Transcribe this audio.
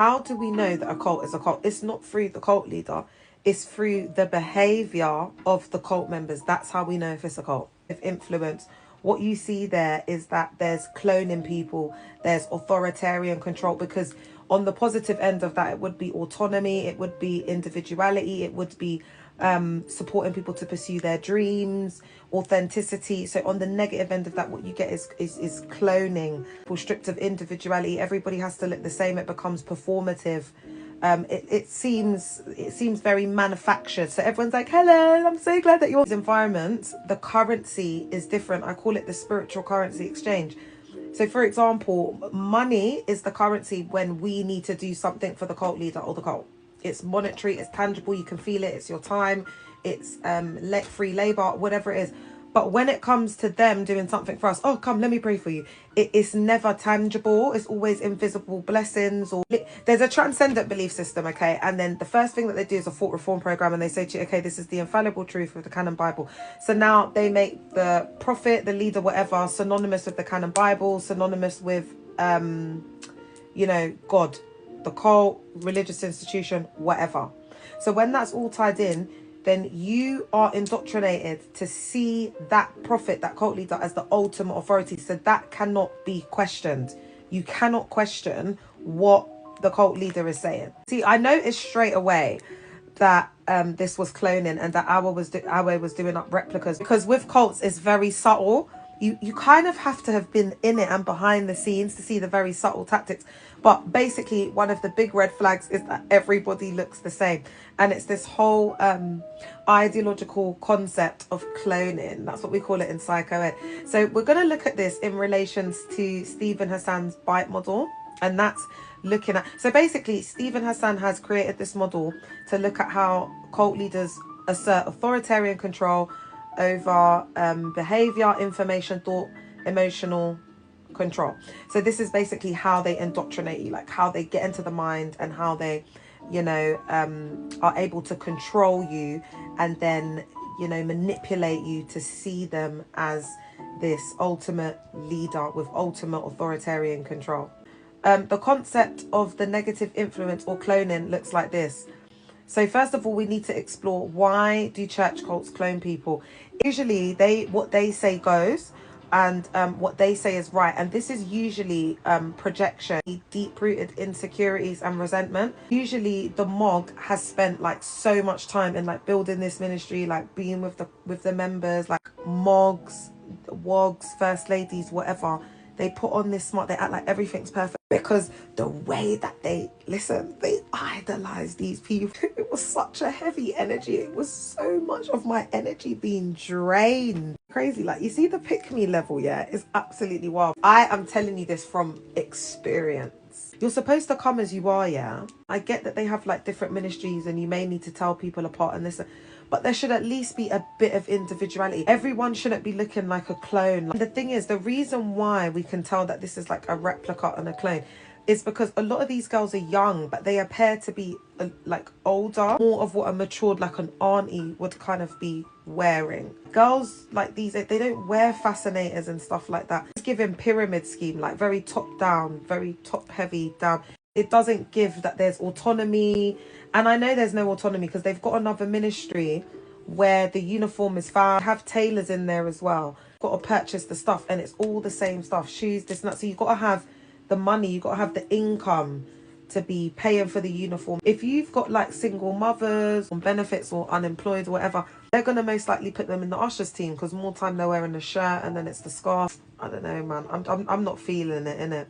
How do we know that a cult is a cult? It's not through the cult leader. It's through the behavior of the cult members. That's how we know if it's a cult. If influence, what you see there is that there's cloning people, there's authoritarian control, because on the positive end of that, it would be autonomy, it would be individuality, it would be supporting people to pursue their dreams, authenticity. So on the negative end of that, what you get is cloning, people stripped of individuality. Everybody has to look the same. It becomes performative. It seems very manufactured. So everyone's like, hello, I'm so glad that you're in this environment. The currency is different. I call it the spiritual currency exchange. So for example, money is the currency when we need to do something for the cult leader or the cult. It's monetary, it's tangible, you can feel it, it's your time, it's free labor, whatever it is. But when it comes to them doing something for us, oh, come, let me pray for you. It's never tangible. It's always invisible blessings. Or there's a transcendent belief system, okay? And then the first thing that they do is a thought reform program. And they say to you, okay, this is the infallible truth of the canon Bible. So now they make the prophet, the leader, whatever, synonymous with the canon Bible, synonymous with, you know, God, the cult, religious institution, whatever. So when that's all tied in, then you are indoctrinated to see that prophet, that cult leader, as the ultimate authority. So that cannot be questioned. You cannot question what the cult leader is saying. See, I noticed straight away that this was cloning and that our was doing up replicas, because with cults it's very subtle. You kind of have to have been in it and behind the scenes to see the very subtle tactics. But basically, one of the big red flags is that everybody looks the same. And it's this whole ideological concept of cloning. That's what we call it in psychoed. So we're going to look at this in relations to Stephen Hassan's bite model. And that's looking at... So basically, Stephen Hassan has created this model to look at how cult leaders assert authoritarian control over behavior, information, thought, emotional control. So this is basically how they indoctrinate you, like how they get into the mind and how they, you know, are able to control you and then, you know, manipulate you to see them as this ultimate leader with ultimate authoritarian control. The concept of the negative influence or cloning looks like this. So first of all, we need to explore, why do church cults clone people? Usually what they say goes, and what they say is right. And this is usually projection, deep-rooted insecurities and resentment. Usually the MOG has spent like so much time in like building this ministry, like being with the members, like MOGs, WOGs, first ladies, whatever. They put on this smart, they act like everything's perfect because the way that they idolize these people. It was such a heavy energy. It was so much of my energy being drained. Crazy. Like, you see the pick me level, yeah, it's absolutely wild. I am telling you this from experience. You're supposed to come as you are, yeah. I get that they have like different ministries and you may need to tell people apart and this, but there should at least be a bit of individuality. Everyone shouldn't be looking like a clone. Like, the thing is, the reason why we can tell that this is like a replica and a clone is because a lot of these girls are young, but they appear to be like older, more of what a matured, like an auntie would kind of be wearing. Girls like these, they don't wear fascinators and stuff like that. It's giving pyramid scheme, like very top down, very top heavy down. It doesn't give that there's autonomy. And I know there's no autonomy because they've got another ministry where the uniform is found. Have tailors in there as well. Got to purchase the stuff and it's all the same stuff. Shoes, this and that. So you've got to have the money. You've got to have the income to be paying for the uniform. If you've got like single mothers on benefits or unemployed or whatever, they're going to most likely put them in the ushers team because more time they're wearing the shirt and then it's the scarf. I don't know, man. I'm not feeling it, innit?